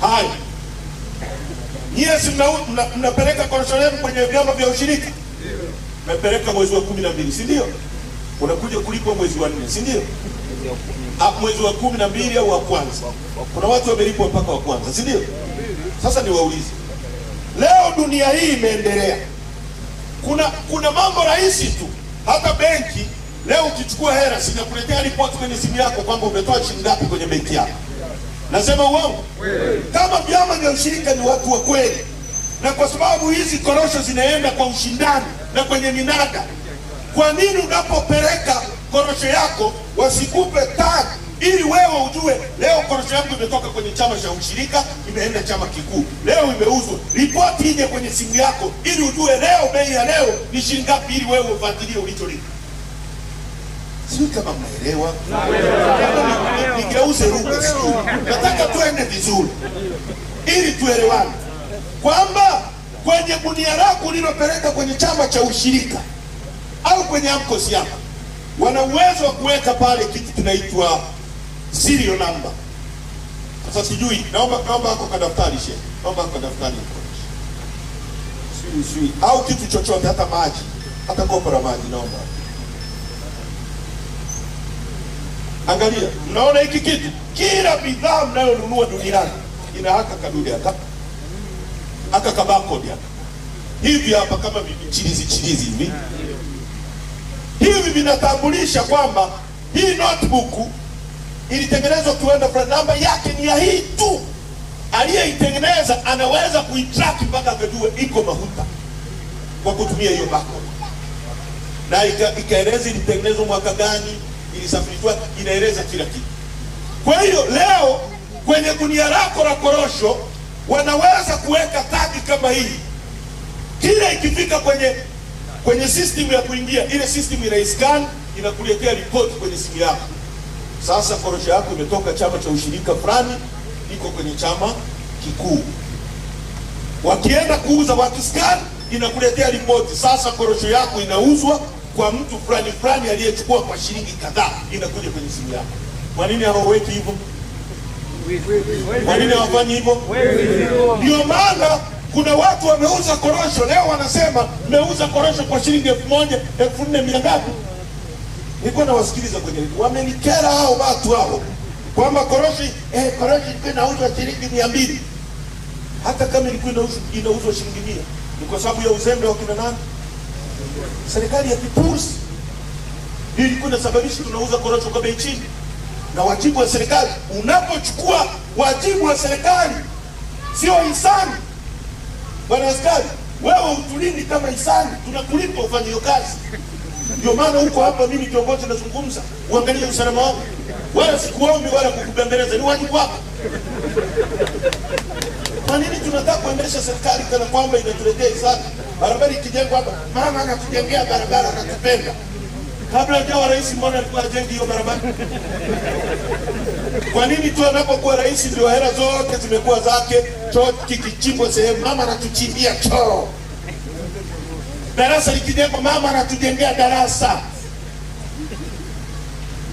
Haya, nyie si mnapeleka korosho lenu kwenye vyama vya ushirika? Mmepeleka mwezi wa 12, si ndio? Unakuja kulipwa mwezi wa 4, si ndio? Mwezi wa 12 au wa kwanza. Kuna watu wamelipwa mpaka wa kwanza, si ndio? Sasa niwaulize, leo dunia hii imeendelea, kuna mambo rahisi tu. Hata benki leo ukichukua hela sinakuletea ripoti kwenye simu yako kwamba umetoa shilingi ngapi kwenye benki yako. Nasema uongo? Kama vyama vya ushirika ni watu wa kweli, na kwa sababu hizi korosho zinaenda kwa ushindani na kwenye minada, kwa nini unapopeleka korosho yako wasikupe tag ili wewe ujue leo korosho yako imetoka kwenye chama cha ushirika imeenda chama kikuu, leo imeuzwa, ripoti ije kwenye simu yako ili ujue leo bei ya leo ni shilingi ngapi, ili wewe ufuatilie ulicholipa. Sio kama mnaelewa? Nigeuze lugha sio. Nataka tuende vizuri ili tuelewane kwamba kwenye gunia lako ulilopeleka kwenye chama cha ushirika au kwenye AMCOS yako wana uwezo wa kuweka pale kitu kinaitwa serial number. Sasa sijui, naomba hako kadaftari shehe. Naomba hako kadaftari. Sijui au kitu chochote, hata maji, hata kopo la maji naomba. Angalia, mnaona hiki kitu? Kila bidhaa mnayonunua duniani ina haka kadude haka kabakodi haka. Hivi hapa kama chilizi hivi. Hivi vinatambulisha kwamba hii notebook ilitengenezwa kiwanda fulani, namba yake ni ya hii tu. Aliyeitengeneza anaweza kuitrack mpaka akajua iko mafuta kwa kutumia hiyo barcode. Na ikaeleza ilitengenezwa mwaka gani, ilisafirishwa, inaeleza kila kitu. Kwa hiyo leo kwenye gunia lako la korosho wanaweza kuweka tagi kama hii. Kila ikifika kwenye system ya kuingia, ile system inaiscan, inakuletea report kwenye simu yako. Sasa korosho yako imetoka chama cha ushirika fulani, iko kwenye chama kikuu. Wakienda kuuza, wakiscan, inakuletea report. Sasa korosho yako inauzwa kwa mtu fulani aliyechukua kwa shilingi kadhaa, inakuja kwenye simu yako. Kwa nini hawaweki hivyo? Kwa nini hawafanyi hivyo? Ndio maana kuna watu wameuza korosho leo wanasema mmeuza korosho kwa shilingi 1000, 1400 ngapi? Nilikuwa nawasikiliza kwenye wamenikera hao watu hao kwamba korosho ilikuwa inauzwa shilingi 200. Hata kama ilikuwa inauzwa shilingi 100, ni kwa sababu ya uzembe wa kina nani? Serikali ya Kipuzi ilikuwa inasababisha tunauza korosho kwa bei chini. Na wajibu wa serikali, unapochukua wajibu wa serikali sio hisani. Bwana askari, wewe utulindi kama hisani, tunakulipa ufanye hiyo kazi. Ndio maana huko hapa mimi kiongozi nazungumza, uangalie usalama wako. Wala sikuombi wala kukubembeleza, ni wajibu wako. Kwa nini tunataka kuendesha serikali kana kwamba inatuletea hisani? Barabara ikijengwa hapa, mama anatujengea barabara anatupenda. Kabla hajawa rais mbona alikuwa ajengi hiyo barabara? Kwa nini tu anapokuwa rais ndio hela zote zimekuwa zake? Choo kikichimbwa sehemu, mama anatuchimbia choo. Darasa likijengwa, mama anatujengea darasa.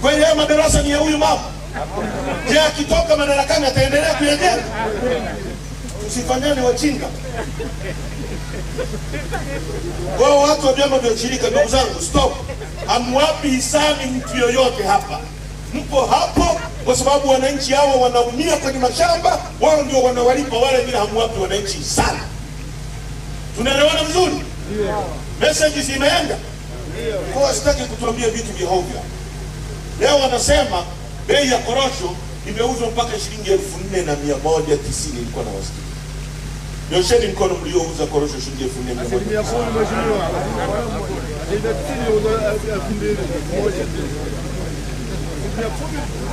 Kwa hiyo madarasa ni ya huyu mama. Je, akitoka madarakani ataendelea kuyajenga? Usifanyane wajinga. Kwa watu wa vyama vya ushirika, ndugu zangu, stop. Hamwapi hisani mtu yoyote hapa. Mpo hapo kwa sababu wananchi hao wanaumia kwenye mashamba, wao ndio wanawalipa wale, bila hamwapi wananchi hisani. Tunaelewana vizuri? Message zimeenda? Kwa sitaki kutuambia vitu vya hovyo. Leo wanasema bei ya korosho imeuzwa mpaka shilingi 4190. Ilikuwa na wasikia. Nyosheni mkono mliouza korosho shilingi 4190.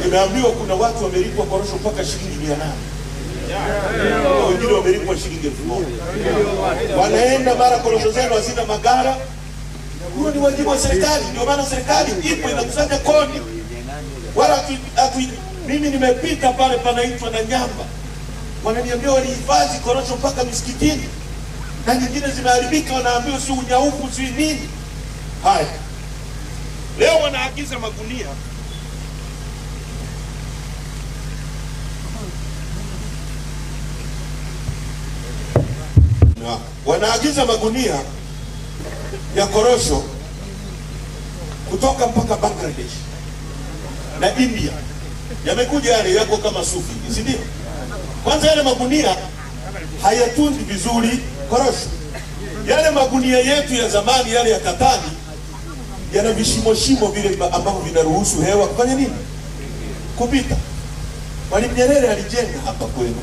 Nimeambiwa kuna watu wamelipwa korosho mpaka shilingi 800. Wengine wamelipwa shilingi 1000. Wanaenda mara korosho zenu hazina magara. Huo ni wajibu wa serikali. Ndio maana serikali ipo inakusanya kodi. Wala mimi nimepita pale panaitwa na Nyamba. Wananiambia walihifadhi korosho mpaka misikitini. Na nyingine zimeharibika, wanaambiwa si unyaufu si nini. Haya. Leo wanaagiza magunia. wanaagiza magunia ya korosho kutoka mpaka Bangladesh na India. Yamekuja yale yako kama sufi, si ndio? Kwanza yale magunia hayatunzi vizuri korosho. Yale magunia yetu ya zamani yale ya katani yana vishimo vile ambavyo vinaruhusu hewa kufanya nini? Kupita. Mwalimu Nyerere alijenga hapa kwenu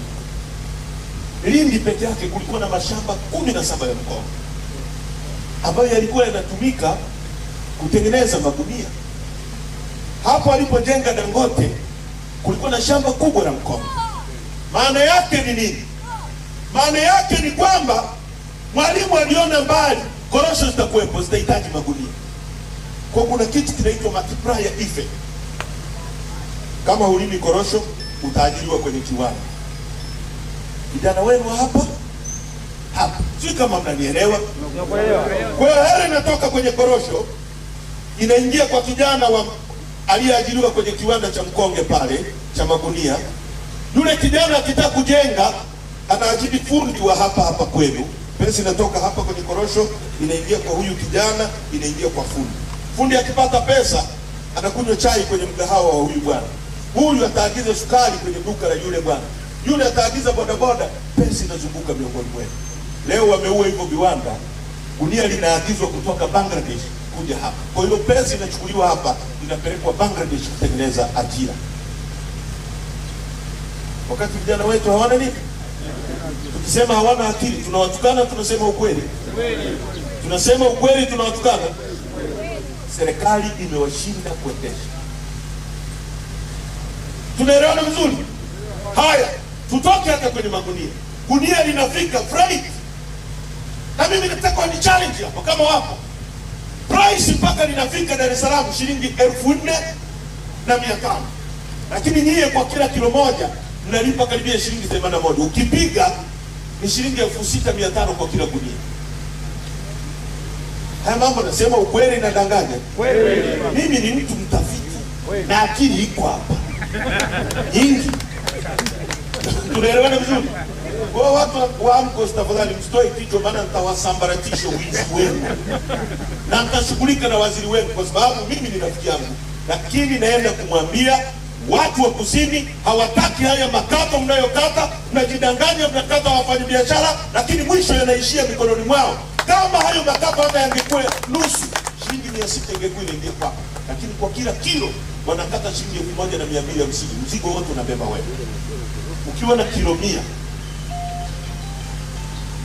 Lindi peke yake kulikuwa na mashamba 17 ya mkoa ambayo yalikuwa yanatumika kutengeneza magunia. Hapo alipojenga Dangote kulikuwa na shamba kubwa la mkoa. Maana yake ni nini? Maana yake ni kwamba Mwalimu aliona mbali, korosho zitakuwepo, zitahitaji magunia. Kwa kuna kitu kinaitwa multiplier effect. Kama hulimi korosho, utaajiriwa kwenye kiwanda. Vijana wenu hapa si kama mnanielewa. Kwa hiyo hele inatoka kwenye korosho inaingia kwa kijana aliyeajiriwa kwenye kiwanda cha Mkonge pale cha magunia. Yule kijana akitaka kujenga anaajiri fundi wa hapa kwenu. Pesa inatoka hapa kwenye korosho inaingia kwa huyu kijana, inaingia kwa fundi. Fundi akipata pesa anakunywa chai kwenye mgahawa wa huyu bwana. Huyu ataagiza sukari kwenye duka la yule bwana. Yule ataagiza bodaboda, pesa inazunguka miongoni mwetu. Leo wameua hivyo viwanda. Gunia linaagizwa kutoka Bangladesh kuja hapa. Kwa hiyo pesa inachukuliwa hapa inapelekwa Bangladesh kutengeneza ajira. Wakati vijana wetu hawana nini? Tukisema hawana akili, tunawatukana, tunasema ukweli. Tunasema ukweli, tunawatukana. Serikali imewashinda kuendesha. Tunaelewana vizuri? Haya, tutoke hata kwenye magunia. Gunia linafika freight. Na mimi nataka ni challenge hapo kama wapo. Price mpaka linafika Dar es Salaam shilingi 4,500. Lakini nyie kwa kila kilo moja mnalipa karibia shilingi 81. Ukipiga ni shilingi 6,500 kwa kila gunia. Haya mambo nasema ukweli na danganya. Mimi ni mtu mtafiti na akili iko hapa nyingi. Tunaelewana vizuri? Kwa watu wa AMCOS tafadhali msitoe kichwa, maana nitawasambaratisha wizi wenu. Na nitashughulika na waziri wenu kwa sababu mimi ni rafiki yangu. Lakini naenda kumwambia watu wa kusini hawataki haya makato mnayokata, mnajidanganya mnakata wafanyabiashara, lakini mwisho yanaishia mikononi mwao. Kama hayo makato hata yangekuwa nusu, shilingi 600 ingekuwa inaingia kwako. Lakini kwa kila kilo wanakata shilingi 1,250. Mzigo wote unabeba wewe. Ukiwa na kilo 100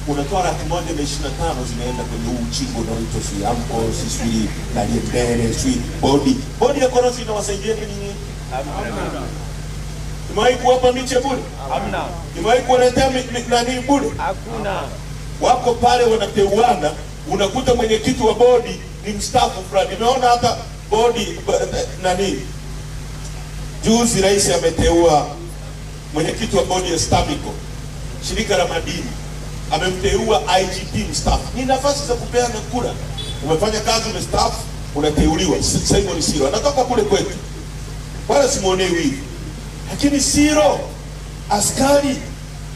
unatoa 125 zinaenda kwenye huu uchimbo unaoitwa si AMCOS, si Naliendele, si bodi ya korosho inawasaidia nini? Nimewahi kuwapa miche bure? Hamna. Nimewahi kuwaletea nani bure? Hakuna. Wako pale wanateuana, unakuta mwenyekiti wa bodi ni mstaafu fulani. Nimeona hata bodi nani juzi rais ameteua mwenyekiti wa bodi ya Stamico, shirika la madini, amemteua IGP mstaafu. Ni nafasi za kupeana kura. Umefanya kazi umestaafu, unateuliwa. Simon Siro anatoka kule kwetu, wala simuonei hivi. Lakini Siro askari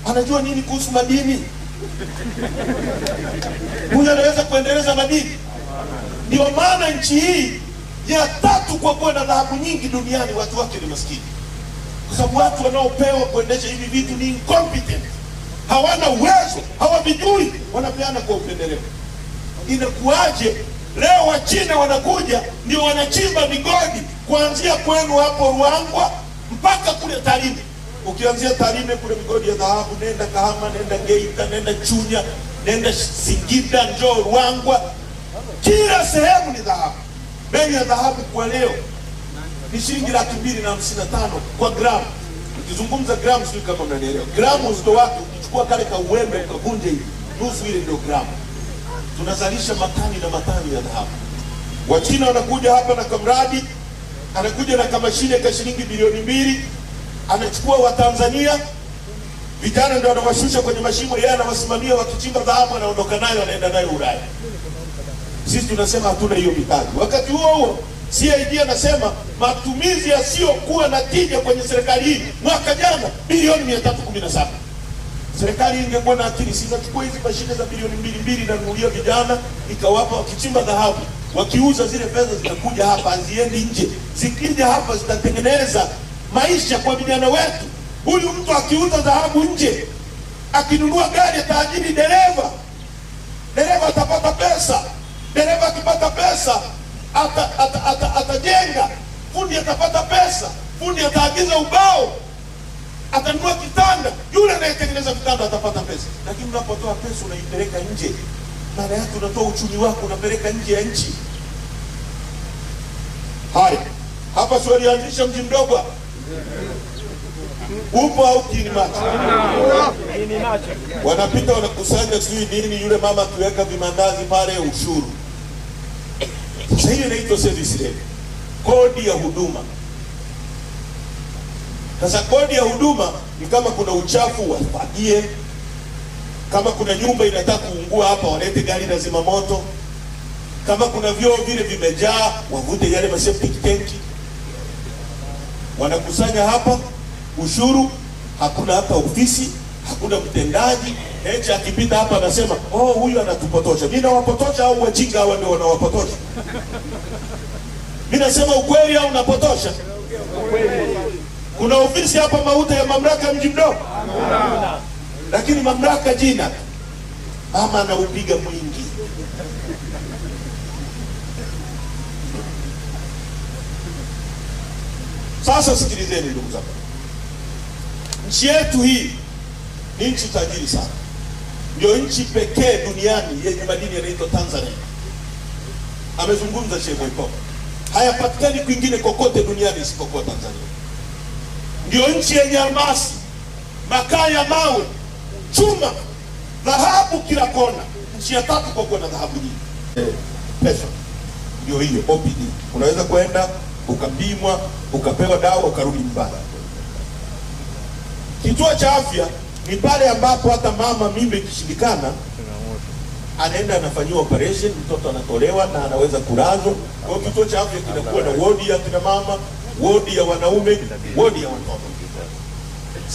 anajua nini kuhusu madini? Huyu anaweza kuendeleza madini? Ndio maana nchi hii ya 3 kwa kuwa na dhahabu nyingi duniani, watu wake ni maskini. Kwa sababu watu wanaopewa kuendesha hivi vitu ni incompetent. Hawana uwezo, hawavijui, wanapeana kwa upendeleo. Inakuaje leo wa China wanakuja ndio wanachimba migodi kuanzia kwenu hapo Ruangwa mpaka kule Tarime. Ukianzia Tarime kule migodi ya dhahabu, nenda Kahama, nenda Geita, nenda Chunya, nenda Singida, njoo Ruangwa, kila sehemu ni dhahabu. Bei ya dhahabu kwa leo ni shilingi 255 kwa gramu. Ukizungumza gramu sio kama mnanielewa. Gramu uzito wake ukichukua kale ka uembe ukavunje hivi, nusu ile ndio gramu. Tunazalisha matani na matani ya dhahabu. Wachina wanakuja hapa na kamradi, anakuja na kamashine ka shilingi bilioni 2, anachukua wa Tanzania, vijana ndio wanawashusha kwenye mashimo, yeye anawasimamia, wakichimba dhahabu anaondoka nayo anaenda nayo Ulaya. Sisi tunasema hatuna hiyo mitaji. Wakati huo CID anasema matumizi yasiyokuwa na tija kwenye serikali hii mwaka jana bilioni 317. Serikali ingekuwa na akili, singachukua hizi mashine za bilioni 2 na nunulia vijana, ikawapa wakichimba dhahabu, wakiuza zile pesa zitakuja hapa, haziendi nje. Zikija hapa zitatengeneza maisha kwa vijana wetu. Huyu mtu akiuza dhahabu nje, akinunua gari ataajiri dereva. Dereva atapata pesa. Dereva akipata pesa atajenga. Fundi atapata pesa. Fundi ataagiza ubao. Atanunua kitanda. Yule anayetengeneza vitanda atapata pesa. Lakini unapotoa pesa unaipeleka nje, maana yake unatoa uchumi wako unapeleka nje ya nchi. Haya, hapa swali alianzisha mji mdogo. Upo au kini macho? Wanapita wanakusanya sijui nini, yule mama akiweka vimandazi pale ushuru. Sasa hiyo inaitwa service levy, kodi ya huduma. Sasa kodi ya huduma ni kama kuna uchafu wafagie, kama kuna nyumba inataka kuungua hapa walete gari la zimamoto, kama kuna vyoo vile vimejaa wavute yale ma septic tanki. Wanakusanya hapa ushuru, hakuna hapa ofisi, hakuna mtendaji. Echa akipita hapa anasema, "Oh, huyu anatupotosha." Mimi nawapotosha au wajinga hawa ndio wanawapotosha? Mimi nasema ukweli au napotosha? Ukweli. Kuna ofisi hapa Mauta ya mamlaka ya mji mdogo? Lakini mamlaka jina. Mama anaupiga mwingi. Sasa sikilizeni ndugu zangu. Nchi yetu hii ni nchi tajiri sana. Ndio nchi pekee duniani yenye madini yanaitwa Tanzania. Amezungumza Sheikh Mwaipopo. Hayapatikani kwingine kokote duniani isipokuwa Tanzania. Ndio nchi yenye almasi, makaa ya mawe, chuma, dhahabu kila kona. Nchi ya 3 kwa kuwa na dhahabu nyingi. Pesa ndio hiyo OPD. Unaweza kwenda ukapimwa, ukapewa dawa, ukarudi nyumbani. Kituo cha afya ni pale ambapo hata mama mimba ikishindikana anaenda anafanyiwa operation, mtoto anatolewa na anaweza kulazwa. Kwa hiyo kituo cha afya kinakuwa na wodi ya kina mama, wodi ya wanaume, wodi ya watoto.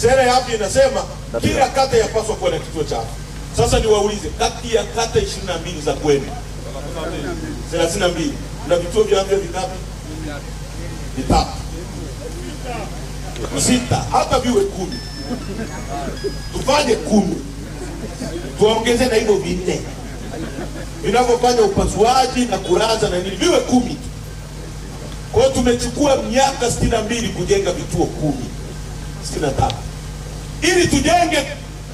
Sera ya afya inasema kila kata yapaswa kuwa na kituo cha afya. Sasa niwaulize, kati ya kata 22 za kwenu 32 na vituo vya afya vingapi? 3. 6, hata viwe 10. Tufanye 10. Tuongeze na hivyo 4. Vinavyofanya upasuaji na kulaza na nini viwe 10. Kwa hiyo tumechukua miaka 62 kujenga vituo 65. Ili tujenge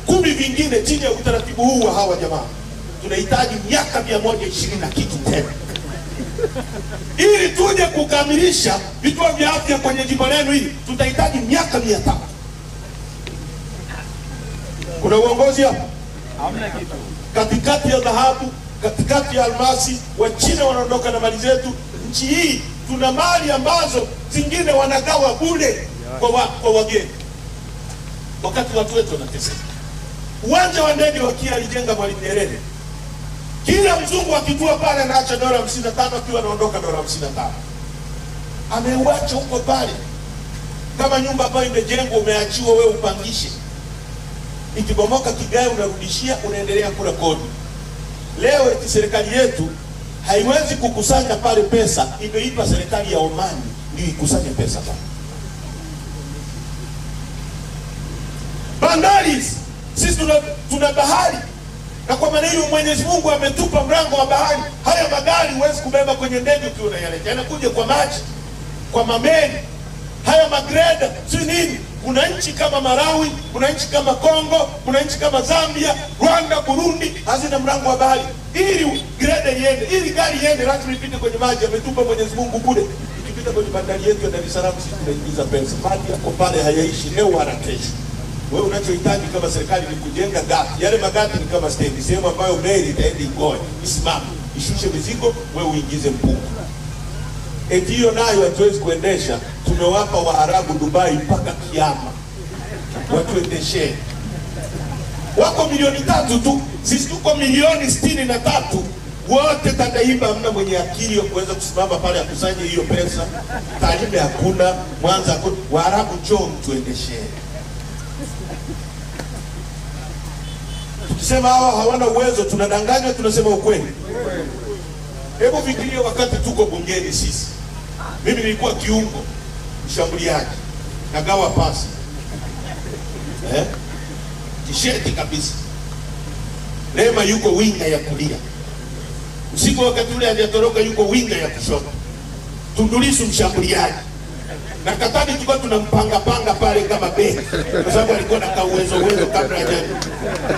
10 vingine chini ya utaratibu huu wa hawa jamaa, tunahitaji miaka 120 na kitu tena. Ili tuje kukamilisha vituo vya afya kwenye jimbo lenu hili, tutahitaji miaka 300. Kuna uongozi hapa? Hamna kitu. Katikati ya dhahabu, katikati ya almasi, Wachina wanaondoka na mali zetu. Nchi hii tuna mali ambazo zingine wanagawa bure kwa wageni, wakati watu wetu wanateseka. Uwanja wa ndege wa Kia alijenga Mwalimu Nyerere. Kila mzungu akitua pale anaacha $55 akiwa anaondoka $55. Ameuacha huko pale. Kama nyumba ambayo imejengwa umeachiwa wewe upangishe. Ikibomoka kigae unarudishia, unaendelea kula kodi. Leo eti serikali yetu haiwezi kukusanya pale pesa, imeipa serikali ya Omani ndio ikusanye pesa pale. Bandari, sisi tuna bahari. Na kwa maana hiyo Mwenyezi Mungu ametupa mlango wa bahari. Haya magari huwezi kubeba kwenye ndege ukiwa unayaleta. Yanakuja kwa maji, kwa mameli. Haya magreda, si nini? Kuna nchi kama Malawi, kuna nchi kama Kongo, kuna nchi kama Zambia, Rwanda, Burundi hazina mlango wa bahari. Ili greda iende, ili gari iende lazima ipite kwenye maji. Ametupa Mwenyezi Mungu bure. Ikipita kwenye bandari yetu ya Dar es Salaam sisi tunaingiza pesa. Maji yako pale hayaishi leo wala kesho. Wewe unachohitaji kama serikali ni kujenga gati. Yale magati ni kama stendi, sehemu ambayo meli itaenda igoe, isimame, ishushe mizigo, wewe uingize mpunga. Eti hiyo nayo hatuwezi kuendesha. Tumewapa Waarabu Dubai mpaka kiama. Watuendeshe. Wako milioni 3 tu, sisi tuko milioni 63. Wote Tandahimba hamna mwenye akili ya kuweza kusimama pale akusanye hiyo pesa. Tarime hakuna, Mwanza hakuna. Waarabu njoo tuendeshe. Tukisema hawa hawana uwezo tunadanganya, tunasema ukweli. Hebu fikiria wakati tuko bungeni sisi. Mimi nilikuwa kiungo, mshambuliaji, nagawa pasi. Tisheti kabisa. Lema yuko winga ya kulia. Usiku wakati ule aliyatoroka yuko winga ya kushoto. Tundu Lissu mshambuliaji. Na Katani tulikuwa tunampanga pale kama beki. Kwa sababu alikuwa na uwezo kabla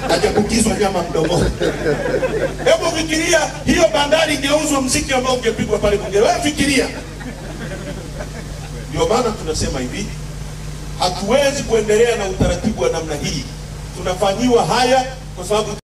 hajakukizwa nyama mdomoni. Hebu fikiria hiyo Bandari ingeuzwa, muziki ambao ungepigwa pale bunge. Wewe fikiria. Ndio maana tunasema hivi, hatuwezi kuendelea na utaratibu wa namna hii. Tunafanyiwa haya kwa sababu